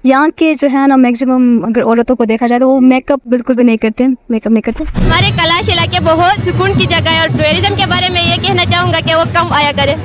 यहाँ के जो है ना मैक्सिमम अगर औरतों को देखा जाए तो वो मेकअप बिल्कुल भी नहीं करते, मेकअप नहीं करते। हमारे कैलाश इलाके बहुत सुकून की जगह है और टूरिज्म के बारे में ये कहना चाहूँगा कि वो कम आया करे।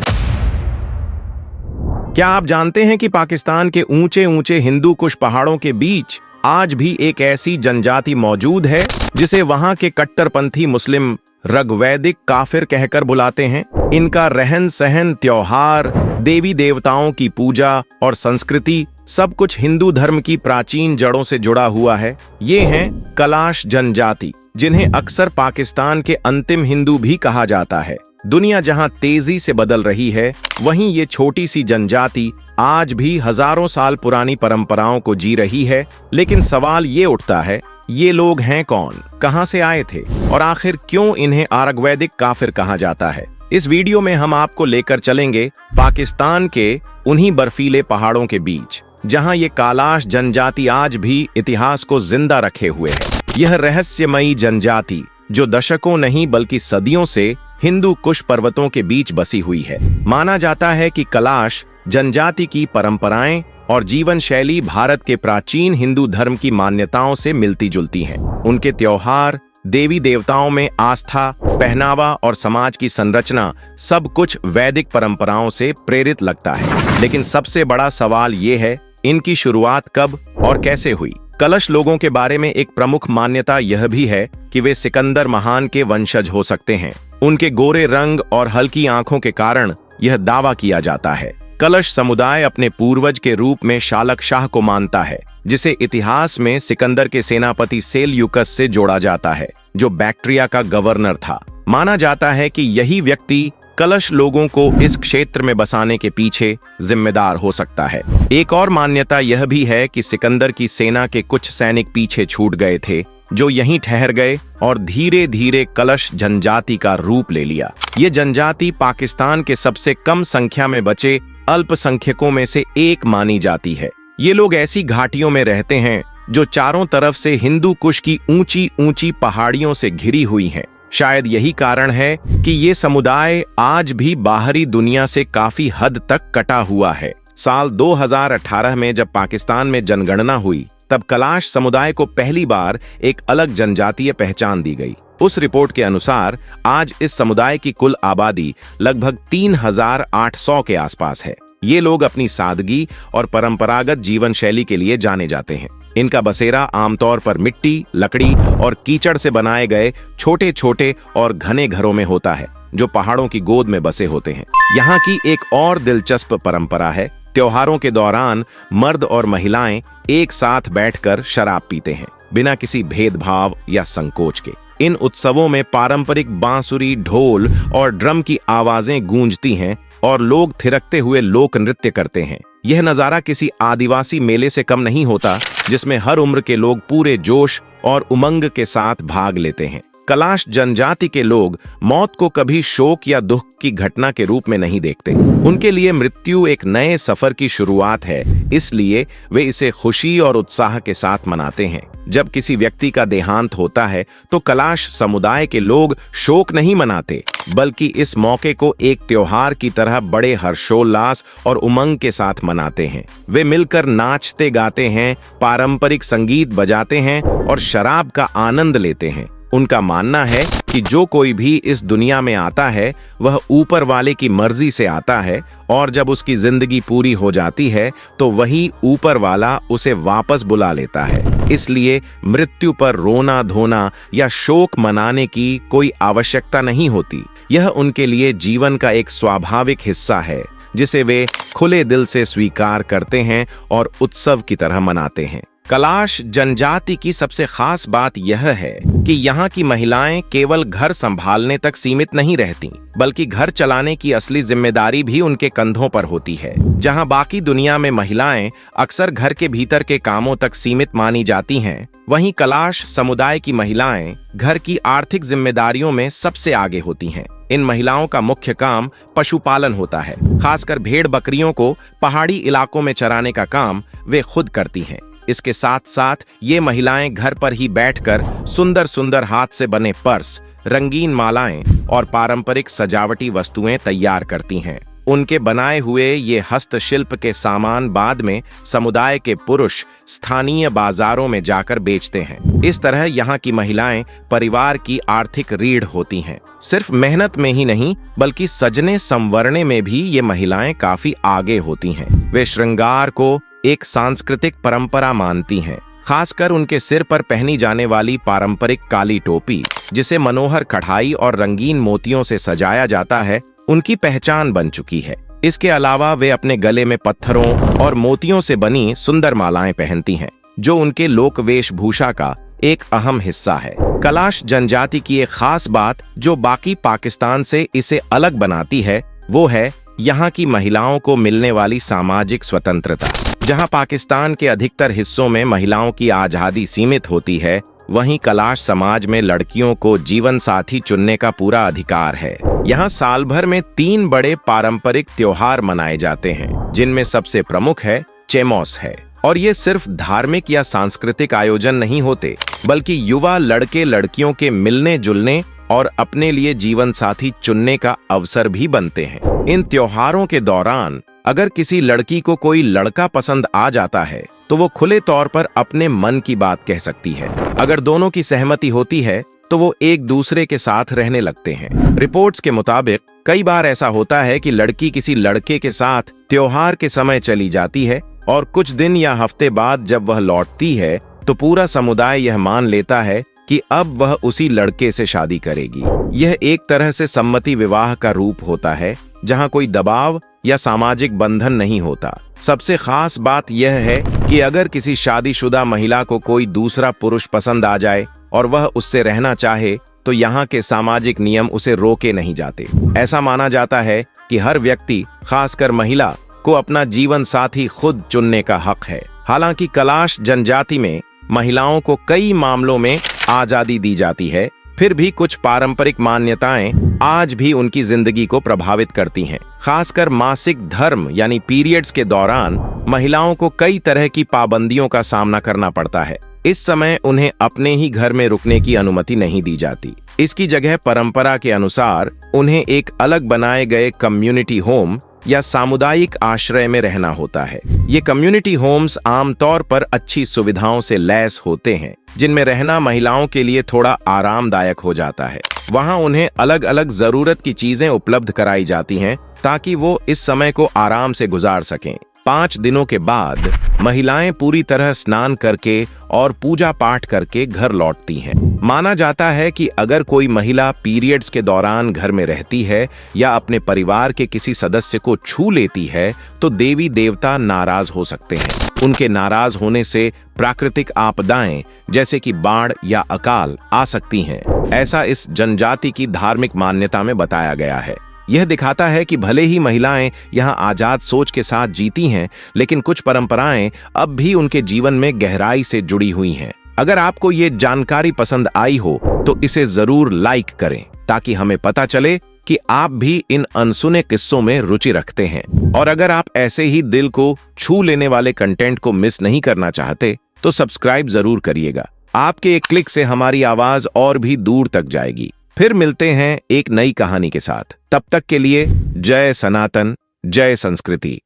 क्या आप जानते हैं कि पाकिस्तान के ऊंचे ऊंचे हिंदू कुश पहाड़ों के बीच आज भी एक ऐसी जनजाति मौजूद है जिसे वहां के कट्टरपंथी मुस्लिम ऋग्वैदिक काफिर कहकर बुलाते हैं। इनका रहन सहन, त्योहार, देवी देवताओं की पूजा और संस्कृति सब कुछ हिंदू धर्म की प्राचीन जड़ों से जुड़ा हुआ है। ये हैं कलाश जनजाति, जिन्हें अक्सर पाकिस्तान के अंतिम हिंदू भी कहा जाता है। दुनिया जहां तेजी से बदल रही है, वहीं ये छोटी सी जनजाति आज भी हजारों साल पुरानी परंपराओं को जी रही है। लेकिन सवाल ये उठता है, ये लोग हैं कौन, कहां से आए थे और आखिर क्यों इन्हें ऋग्वैदिक काफिर कहा जाता है? इस वीडियो में हम आपको लेकर चलेंगे पाकिस्तान के उन्हीं बर्फीले पहाड़ों के बीच, जहां ये कलाश जनजाति आज भी इतिहास को जिंदा रखे हुए है। यह रहस्यमयी जनजाति जो दशकों नहीं बल्कि सदियों से हिंदू कुश पर्वतों के बीच बसी हुई है। माना जाता है कि कलाश जनजाति की परंपराएं और जीवन शैली भारत के प्राचीन हिंदू धर्म की मान्यताओं से मिलती जुलती हैं। उनके त्योहार, देवी देवताओं में आस्था, पहनावा और समाज की संरचना सब कुछ वैदिक परंपराओं से प्रेरित लगता है। लेकिन सबसे बड़ा सवाल ये है, इनकी शुरुआत कब और कैसे हुई? कलश लोगों के बारे में एक प्रमुख मान्यता यह भी है कि वे सिकंदर महान के वंशज हो सकते हैं। उनके गोरे रंग और हल्की आंखों के कारण यह दावा किया जाता है। कलश समुदाय अपने पूर्वज के रूप में शालक शाह को मानता है, जिसे इतिहास में सिकंदर के सेनापति सेल्यूकस से जोड़ा जाता है, जो बैक्ट्रिया का गवर्नर था। माना जाता है कि यही व्यक्ति कलश लोगों को इस क्षेत्र में बसाने के पीछे जिम्मेदार हो सकता है। एक और मान्यता यह भी है कि सिकंदर की सेना के कुछ सैनिक पीछे छूट गए थे, जो यहीं ठहर गए और धीरे धीरे कलश जनजाति का रूप ले लिया। ये जनजाति पाकिस्तान के सबसे कम संख्या में बचे अल्पसंख्यकों में से एक मानी जाती है। ये लोग ऐसी घाटियों में रहते हैं जो चारों तरफ से हिंदू कुश की ऊंची ऊंची पहाड़ियों से घिरी हुई हैं। शायद यही कारण है कि ये समुदाय आज भी बाहरी दुनिया से काफी हद तक कटा हुआ है। साल 2018 में जब पाकिस्तान में जनगणना हुई, तब कलाश समुदाय को पहली बार एक अलग जनजातीय पहचान दी गई। उस रिपोर्ट के अनुसार आज इस समुदाय की कुल आबादी लगभग 3800 के आसपास है। ये लोग अपनी सादगी और परंपरागत जीवन शैली के लिए जाने जाते हैं। इनका बसेरा आमतौर पर मिट्टी, लकड़ी और कीचड़ से बनाए गए छोटे छोटे और घने घरों में होता है, जो पहाड़ों की गोद में बसे होते हैं। यहाँ की एक और दिलचस्प परंपरा है, त्योहारों के दौरान मर्द और महिलाएं एक साथ बैठकर शराब पीते हैं, बिना किसी भेदभाव या संकोच के। इन उत्सवों में पारंपरिक बांसुरी, ढोल और ड्रम की आवाजें गूंजती हैं और लोग थिरकते हुए लोक नृत्य करते हैं। यह नजारा किसी आदिवासी मेले से कम नहीं होता, जिसमें हर उम्र के लोग पूरे जोश और उमंग के साथ भाग लेते हैं। कलाश जनजाति के लोग मौत को कभी शोक या दुख की घटना के रूप में नहीं देखते। उनके लिए मृत्यु एक नए सफर की शुरुआत है, इसलिए वे इसे खुशी और उत्साह के साथ मनाते हैं। जब किसी व्यक्ति का देहांत होता है तो कलाश समुदाय के लोग शोक नहीं मनाते, बल्कि इस मौके को एक त्योहार की तरह बड़े हर्षोल्लास और उमंग के साथ मनाते हैं। वे मिलकर नाचते गाते हैं, पारंपरिक संगीत बजाते हैं और शराब का आनंद लेते हैं। उनका मानना है कि जो कोई भी इस दुनिया में आता है वह ऊपर वाले की मर्जी से आता है, और जब उसकी जिंदगी पूरी हो जाती है तो वही ऊपर वाला उसे वापस बुला लेता है। इसलिए मृत्यु पर रोना धोना या शोक मनाने की कोई आवश्यकता नहीं होती। यह उनके लिए जीवन का एक स्वाभाविक हिस्सा है, जिसे वे खुले दिल से स्वीकार करते हैं और उत्सव की तरह मनाते हैं। कलाश जनजाति की सबसे खास बात यह है कि यहाँ की महिलाएं केवल घर संभालने तक सीमित नहीं रहती, बल्कि घर चलाने की असली जिम्मेदारी भी उनके कंधों पर होती है। जहाँ बाकी दुनिया में महिलाएं अक्सर घर के भीतर के कामों तक सीमित मानी जाती हैं, वहीं कलाश समुदाय की महिलाएं घर की आर्थिक जिम्मेदारियों में सबसे आगे होती हैं। इन महिलाओं का मुख्य काम पशुपालन होता है। खासकर भेड़ बकरियों को पहाड़ी इलाकों में चराने का काम वे खुद करती हैं। इसके साथ साथ ये महिलाएं घर पर ही बैठकर सुंदर सुंदर हाथ से बने पर्स, रंगीन मालाएं और पारंपरिक सजावटी वस्तुएं तैयार करती हैं। उनके बनाए हुए ये हस्तशिल्प के सामान बाद में समुदाय के पुरुष स्थानीय बाजारों में जाकर बेचते हैं। इस तरह यहाँ की महिलाएं परिवार की आर्थिक रीढ़ होती हैं। सिर्फ मेहनत में ही नहीं बल्कि सजने संवरने में भी ये महिलाएं काफी आगे होती हैं। वे श्रृंगार को एक सांस्कृतिक परंपरा मानती हैं। खासकर उनके सिर पर पहनी जाने वाली पारंपरिक काली टोपी, जिसे मनोहर कढ़ाई और रंगीन मोतियों से सजाया जाता है, उनकी पहचान बन चुकी है। इसके अलावा वे अपने गले में पत्थरों और मोतियों से बनी सुंदर मालाएं पहनती हैं, जो उनके लोक वेशभूषा का एक अहम हिस्सा है। कलाश जनजाति की एक खास बात जो बाकी पाकिस्तान से इसे अलग बनाती है, वो है यहाँ की महिलाओं को मिलने वाली सामाजिक स्वतंत्रता। जहाँ पाकिस्तान के अधिकतर हिस्सों में महिलाओं की आज़ादी सीमित होती है, वहीं कलाश समाज में लड़कियों को जीवन साथी चुनने का पूरा अधिकार है। यहाँ साल भर में 3 बड़े पारंपरिक त्योहार मनाए जाते हैं, जिनमें सबसे प्रमुख है चेमोस है। और ये सिर्फ धार्मिक या सांस्कृतिक आयोजन नहीं होते, बल्कि युवा लड़के लड़कियों के मिलने जुलने और अपने लिए जीवन साथी चुनने का अवसर भी बनते हैं। इन त्योहारों के दौरान अगर किसी लड़की को कोई लड़का पसंद आ जाता है तो वो खुले तौर पर अपने मन की बात कह सकती है। अगर दोनों की सहमति होती है तो वो एक दूसरे के साथ रहने लगते हैं। रिपोर्ट्स के मुताबिक कई बार ऐसा होता है कि लड़की किसी लड़के के साथ त्योहार के समय चली जाती है और कुछ दिन या हफ्ते बाद जब वह लौटती है तो पूरा समुदाय यह मान लेता है कि अब वह उसी लड़के से शादी करेगी। यह एक तरह से सम्मति विवाह का रूप होता है, जहां कोई दबाव या सामाजिक बंधन नहीं होता। सबसे खास बात यह है कि अगर किसी शादीशुदा महिला को कोई दूसरा पुरुष पसंद आ जाए और वह उससे रहना चाहे तो यहाँ के सामाजिक नियम उसे रोके नहीं जाते। ऐसा माना जाता है कि हर व्यक्ति, खासकर महिला, को अपना जीवन साथी खुद चुनने का हक है। हालांकि कलाश जनजाति में महिलाओं को कई मामलों में आजादी दी जाती है, फिर भी कुछ पारंपरिक मान्यताएं आज भी उनकी जिंदगी को प्रभावित करती हैं। खासकर मासिक धर्म यानी पीरियड्स के दौरान महिलाओं को कई तरह की पाबंदियों का सामना करना पड़ता है। इस समय उन्हें अपने ही घर में रुकने की अनुमति नहीं दी जाती। इसकी जगह परंपरा के अनुसार उन्हें एक अलग बनाए गए कम्युनिटी होम या सामुदायिक आश्रय में रहना होता है। ये कम्युनिटी होम्स आमतौर पर अच्छी सुविधाओं से लैस होते हैं, जिनमें रहना महिलाओं के लिए थोड़ा आरामदायक हो जाता है। वहाँ उन्हें अलग अलग जरूरत की चीजें उपलब्ध कराई जाती हैं ताकि वो इस समय को आराम से गुजार सकें। 5 दिनों के बाद महिलाएं पूरी तरह स्नान करके और पूजा पाठ करके घर लौटती हैं। माना जाता है कि अगर कोई महिला पीरियड्स के दौरान घर में रहती है या अपने परिवार के किसी सदस्य को छू लेती है तो देवी देवता नाराज हो सकते हैं। उनके नाराज होने से प्राकृतिक आपदाएं जैसे कि बाढ़ या अकाल आ सकती हैं। ऐसा इस जनजाति की धार्मिक मान्यता में बताया गया है। यह दिखाता है कि भले ही महिलाएं यहाँ आजाद सोच के साथ जीती हैं, लेकिन कुछ परंपराएं अब भी उनके जीवन में गहराई से जुड़ी हुई हैं। अगर आपको ये जानकारी पसंद आई हो तो इसे जरूर लाइक करें ताकि हमें पता चले कि आप भी इन अनसुने किस्सों में रुचि रखते हैं। और अगर आप ऐसे ही दिल को छू लेने वाले कंटेंट को मिस नहीं करना चाहते तो सब्सक्राइब जरूर करिएगा। आपके एक क्लिक से हमारी आवाज और भी दूर तक जाएगी। फिर मिलते हैं एक नई कहानी के साथ। तब तक के लिए जय सनातन, जय संस्कृति।